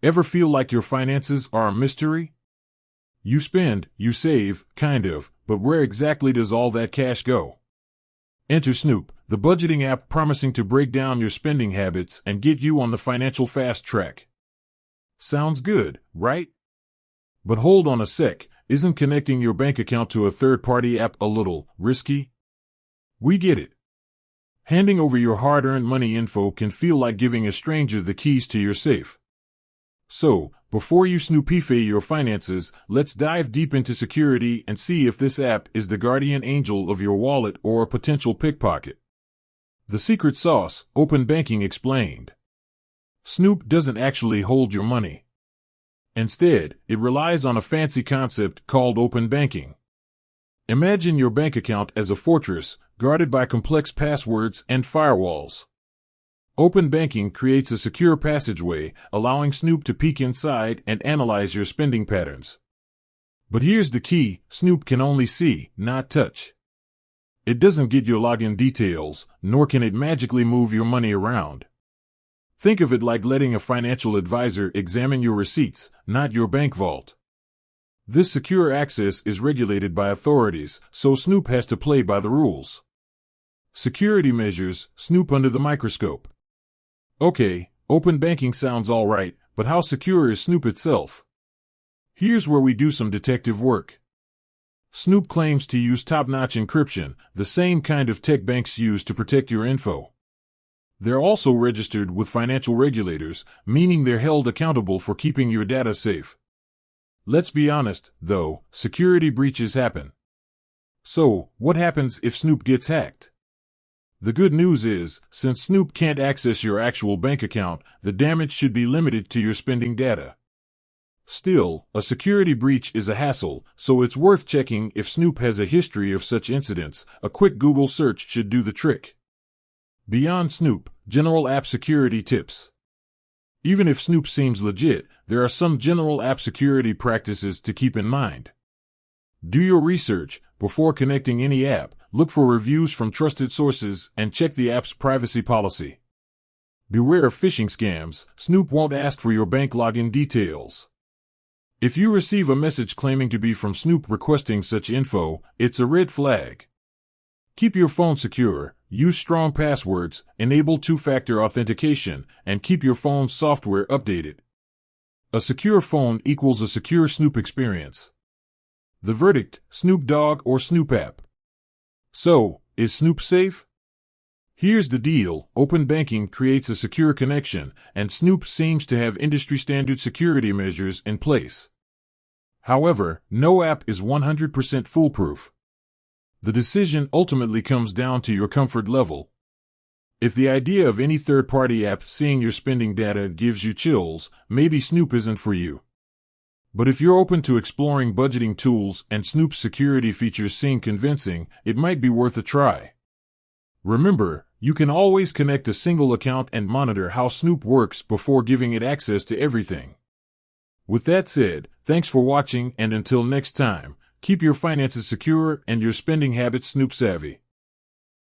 Ever feel like your finances are a mystery? You spend, you save, kind of, but where exactly does all that cash go? Enter Snoop, the budgeting app promising to break down your spending habits and get you on the financial fast track. Sounds good, right? But hold on a sec, isn't connecting your bank account to a third-party app a little risky? We get it. Handing over your hard-earned money info can feel like giving a stranger the keys to your safe. So, before you snoopify your finances, let's dive deep into security and see if this app is the guardian angel of your wallet or a potential pickpocket. The secret sauce, open banking explained. Snoop doesn't actually hold your money. Instead, it relies on a fancy concept called open banking. Imagine your bank account as a fortress, guarded by complex passwords and firewalls. Open banking creates a secure passageway, allowing Snoop to peek inside and analyze your spending patterns. But here's the key, Snoop can only see, not touch. It doesn't get your login details, nor can it magically move your money around. Think of it like letting a financial advisor examine your receipts, not your bank vault. This secure access is regulated by authorities, so Snoop has to play by the rules. Security measures, Snoop under the microscope. Okay, open banking sounds all right, but how secure is Snoop itself? Here's where we do some detective work. Snoop claims to use top-notch encryption, the same kind of tech banks use to protect your info. They're also registered with financial regulators, meaning they're held accountable for keeping your data safe. Let's be honest, though, security breaches happen. So, what happens if Snoop gets hacked? The good news is, since Snoop can't access your actual bank account, the damage should be limited to your spending data. Still, a security breach is a hassle, so it's worth checking if Snoop has a history of such incidents. A quick Google search should do the trick. Beyond Snoop, general app security tips. Even if Snoop seems legit, there are some general app security practices to keep in mind. Do your research. Before connecting any app, look for reviews from trusted sources and check the app's privacy policy. Beware of phishing scams. Snoop won't ask for your bank login details. If you receive a message claiming to be from Snoop requesting such info, it's a red flag. Keep your phone secure, use strong passwords, enable two-factor authentication, and keep your phone's software updated. A secure phone equals a secure Snoop experience. The verdict, Snoop Dogg or Snoop app. So, is Snoop safe? Here's the deal, open banking creates a secure connection, and Snoop seems to have industry-standard security measures in place. However, no app is 100% foolproof. The decision ultimately comes down to your comfort level. If the idea of any third-party app seeing your spending data gives you chills, maybe Snoop isn't for you. But if you're open to exploring budgeting tools and Snoop's security features seem convincing, it might be worth a try. Remember, you can always connect a single account and monitor how Snoop works before giving it access to everything. With that said, thanks for watching, and until next time, keep your finances secure and your spending habits Snoop savvy.